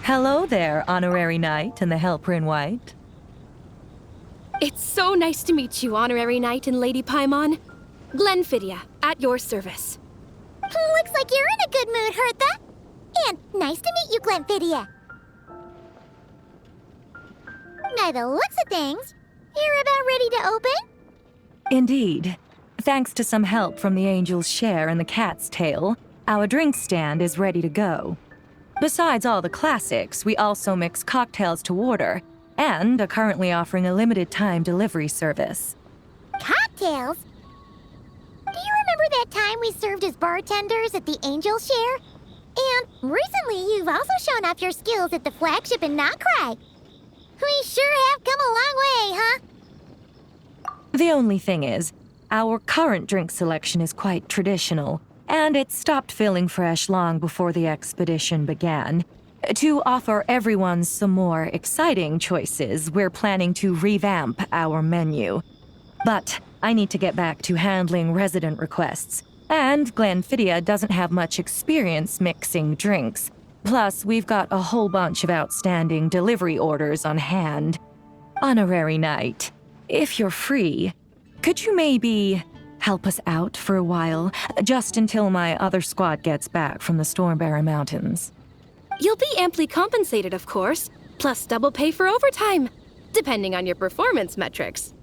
Hello there, Honorary Knight and the Helper in White. It's so nice to meet you, Honorary Knight and Lady Paimon. Glenfidia, at your service. Looks like you're in a good mood, Hertha. And nice to meet you, Glenfidia. By the looks of things, you're about ready to open? Indeed. Thanks to some help from the Angel's Share and the Cat's Tail, our drink stand is ready to go. Besides all the classics, we also mix cocktails to order, and are currently offering a limited-time delivery service. Cocktails? Do you remember that time we served as bartenders at the Angel Share? And recently you've also shown off your skills at the flagship in Nocrai. We sure have come a long way, huh? The only thing is, our current drink selection is quite traditional, and it stopped feeling fresh long before the expedition began. To offer everyone some more exciting choices, we're planning to revamp our menu. But I need to get back to handling resident requests, and Glenfidia doesn't have much experience mixing drinks. Plus, we've got a whole bunch of outstanding delivery orders on hand. Honorary Knight, if you're free, could you maybe help us out for a while, just until my other squad gets back from the Stormbearer Mountains? You'll be amply compensated, of course, plus double pay for overtime, depending on your performance metrics.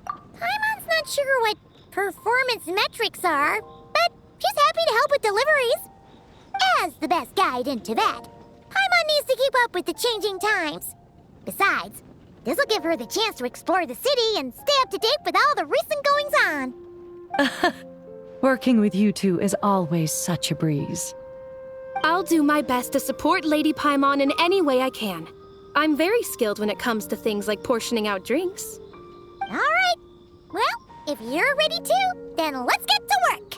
Paimon's not sure what performance metrics are, but she's happy to help with deliveries. As the best guide into that, Paimon needs to keep up with the changing times. Besides, this'll give her the chance to explore the city and stay up to date with all the recent goings-on. Working with you two is always such a breeze. I'll do my best to support Lady Paimon in any way I can. I'm very skilled when it comes to things like portioning out drinks. All right. Well, if you're ready too, then let's get to work.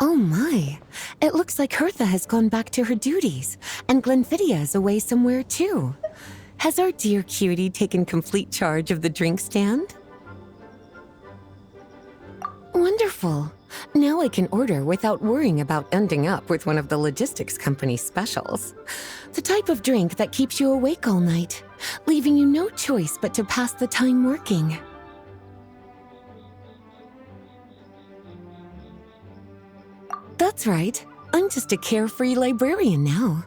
Oh my, it looks like Hertha has gone back to her duties, and Glenfidia is away somewhere too. Has our dear cutie taken complete charge of the drink stand? Wonderful. Now I can order without worrying about ending up with one of the logistics company's specials. The type of drink that keeps you awake all night, leaving you no choice but to pass the time working. That's right. I'm just a carefree librarian now.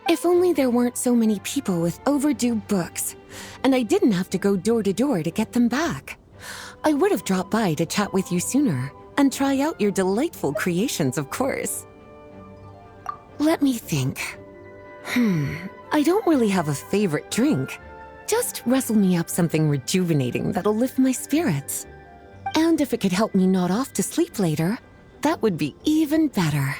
If only there weren't so many people with overdue books, and I didn't have to go door to door to get them back. I would have dropped by to chat with you sooner, and try out your delightful creations, of course. Let me think. I don't really have a favorite drink. Just wrestle me up something rejuvenating that'll lift my spirits. And if it could help me nod off to sleep later, that would be even better.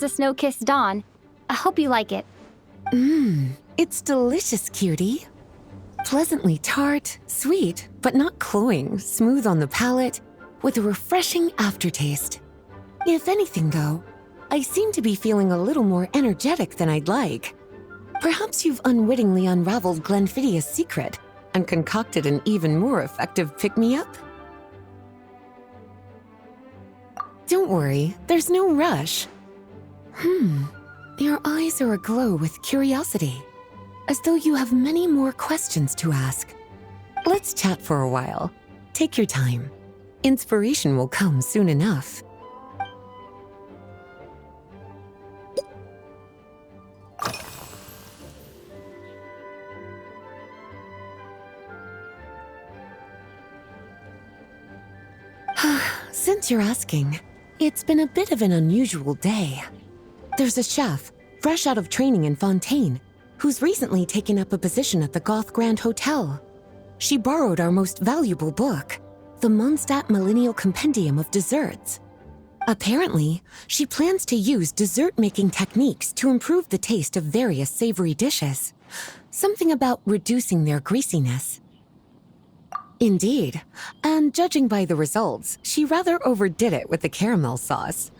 a snow-kissed dawn. I hope you like it. It's delicious, cutie. Pleasantly tart, sweet, but not cloying, smooth on the palate, with a refreshing aftertaste. If anything, though, I seem to be feeling a little more energetic than I'd like. Perhaps you've unwittingly unraveled Glenfiddia's secret and concocted an even more effective pick-me-up? Don't worry, there's no rush. Your eyes are aglow with curiosity, as though you have many more questions to ask. Let's chat for a while. Take your time. Inspiration will come soon enough. Since you're asking, it's been a bit of an unusual day. There's a chef, fresh out of training in Fontaine, who's recently taken up a position at the Goth Grand Hotel. She borrowed our most valuable book, the Mondstadt Millennial Compendium of Desserts. Apparently, she plans to use dessert-making techniques to improve the taste of various savory dishes. Something about reducing their greasiness. Indeed, and judging by the results, she rather overdid it with the caramel sauce.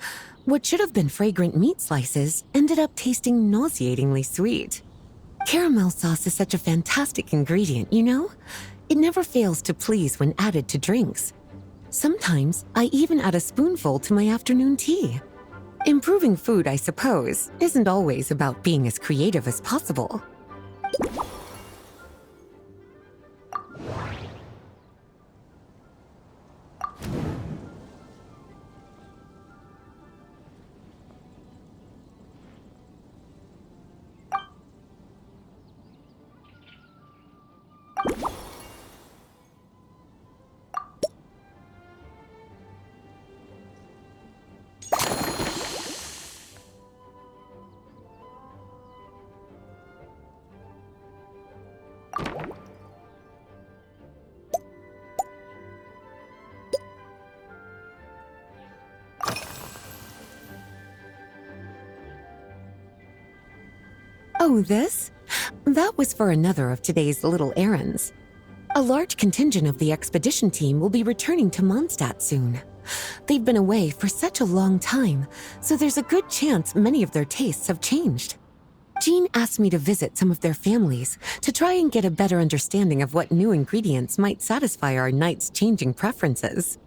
What should have been fragrant meat slices ended up tasting nauseatingly sweet. Caramel sauce is such a fantastic ingredient, you know? It never fails to please when added to drinks. Sometimes I even add a spoonful to my afternoon tea. Improving food, I suppose, isn't always about being as creative as possible. Oh, this? That was for another of today's little errands. A large contingent of the expedition team will be returning to Mondstadt soon. They've been away for such a long time, so there's a good chance many of their tastes have changed. Jean asked me to visit some of their families to try and get a better understanding of what new ingredients might satisfy our knights' changing preferences.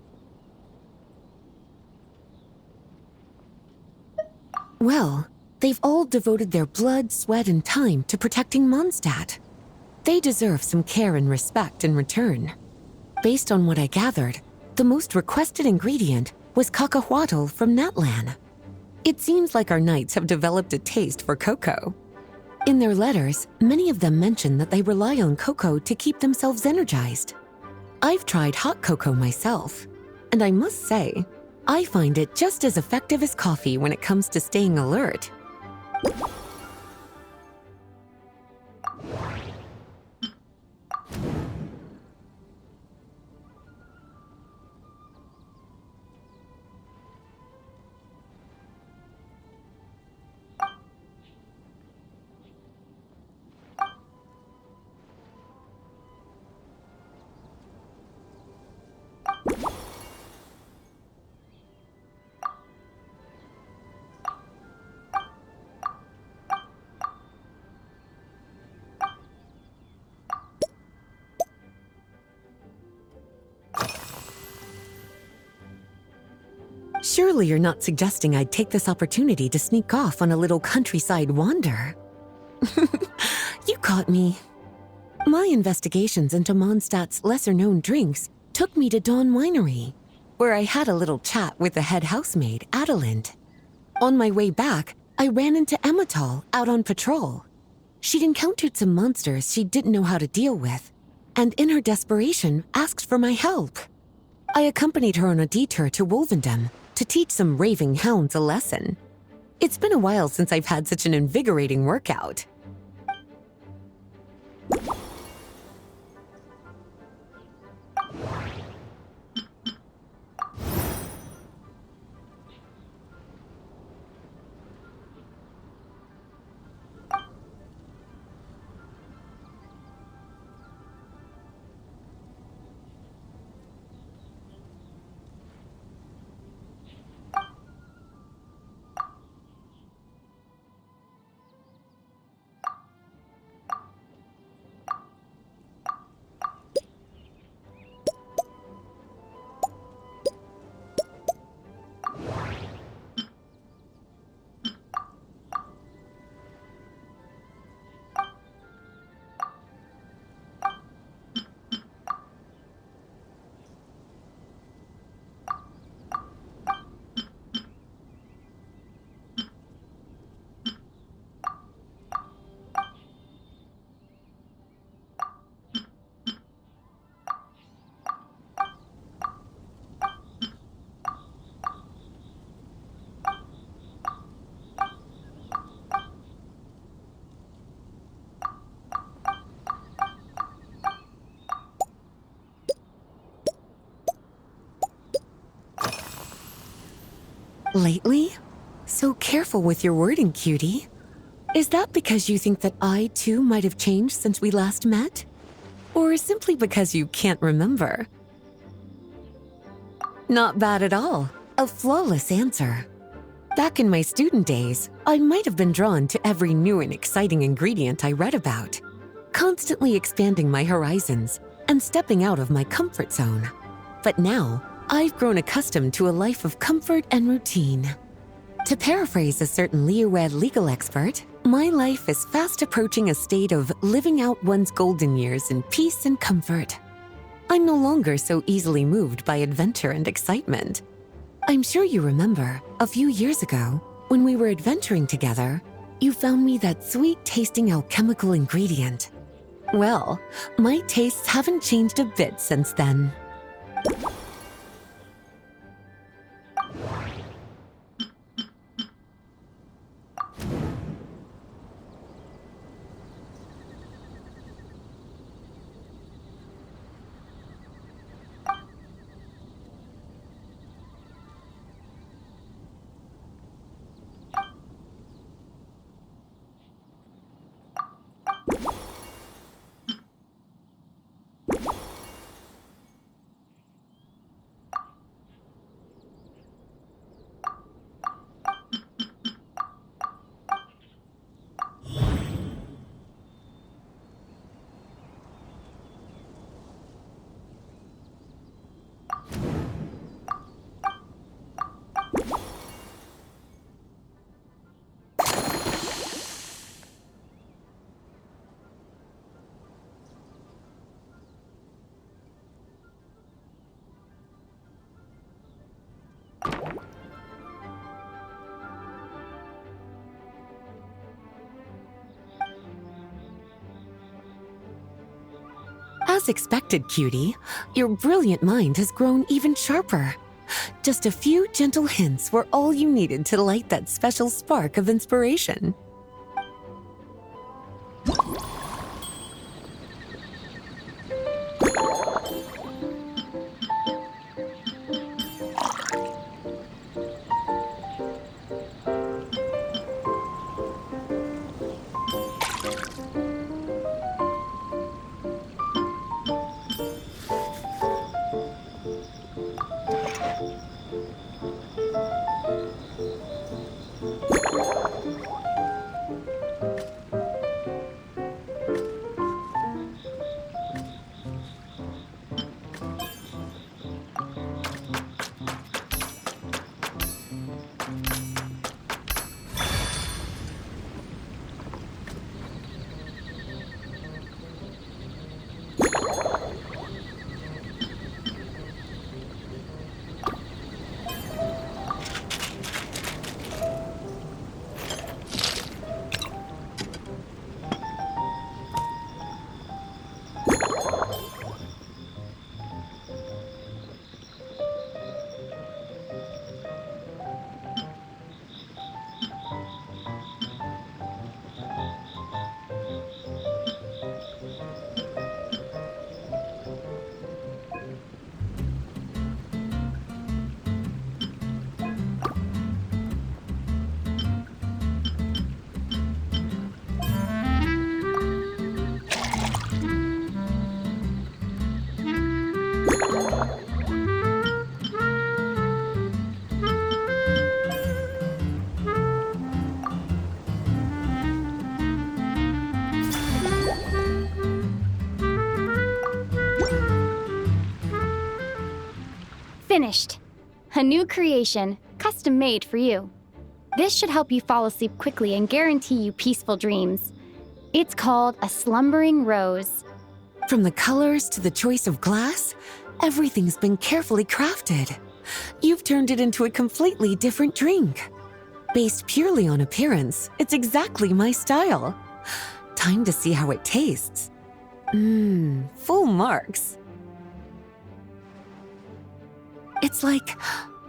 Well, they've all devoted their blood, sweat, and time to protecting Mondstadt. They deserve some care and respect in return. Based on what I gathered, the most requested ingredient was cacahuatl from Natlan. It seems like our knights have developed a taste for cocoa. In their letters, many of them mention that they rely on cocoa to keep themselves energized. I've tried hot cocoa myself, and I must say, I find it just as effective as coffee when it comes to staying alert. Surely you're not suggesting I'd take this opportunity to sneak off on a little countryside wander. You caught me. My investigations into Mondstadt's lesser-known drinks took me to Dawn Winery, where I had a little chat with the head housemaid, Adelind. On my way back, I ran into Emmetall out on patrol. She'd encountered some monsters she didn't know how to deal with, and in her desperation, asked for my help. I accompanied her on a detour to Wolvendom to teach some raving hounds a lesson. It's been a while since I've had such an invigorating workout. Lately? So careful with your wording, cutie. Is that because you think that I, too, might have changed since we last met? Or simply because you can't remember? Not bad at all. A flawless answer. Back in my student days, I might have been drawn to every new and exciting ingredient I read about, constantly expanding my horizons and stepping out of my comfort zone. But now, I've grown accustomed to a life of comfort and routine. To paraphrase a certain Leo-Ed legal expert, my life is fast approaching a state of living out one's golden years in peace and comfort. I'm no longer so easily moved by adventure and excitement. I'm sure you remember, a few years ago, when we were adventuring together, you found me that sweet-tasting alchemical ingredient. Well, my tastes haven't changed a bit since then. As expected, cutie, your brilliant mind has grown even sharper. Just a few gentle hints were all you needed to light that special spark of inspiration. Finished. A new creation, custom made for you. This should help you fall asleep quickly and guarantee you peaceful dreams. It's called a slumbering rose. From the colors to the choice of glass, everything's been carefully crafted. You've turned it into a completely different drink. Based purely on appearance, it's exactly my style. Time to see how it tastes. Full marks. It's like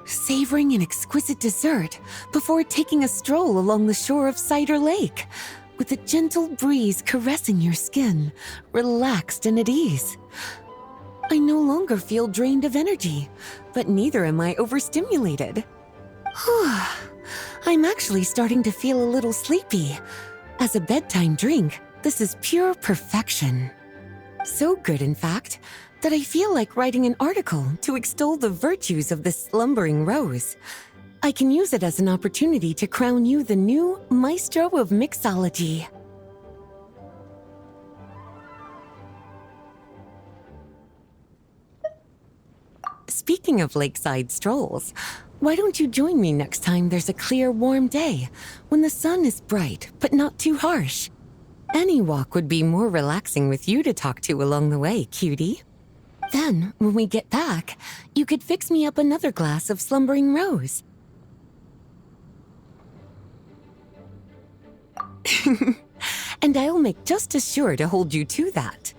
savoring an exquisite dessert before taking a stroll along the shore of Cider Lake, with a gentle breeze caressing your skin, relaxed and at ease. I no longer feel drained of energy, but neither am I overstimulated. I'm actually starting to feel a little sleepy. As a bedtime drink, this is pure perfection. So good, in fact, that I feel like writing an article to extol the virtues of the slumbering rose. I can use it as an opportunity to crown you the new maestro of mixology. Speaking of lakeside strolls, why don't you join me next time there's a clear, warm day, when the sun is bright but not too harsh? Any walk would be more relaxing with you to talk to along the way, cutie. Then, when we get back, you could fix me up another glass of slumbering rose. And I'll make just as sure to hold you to that.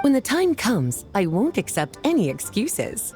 When the time comes, I won't accept any excuses.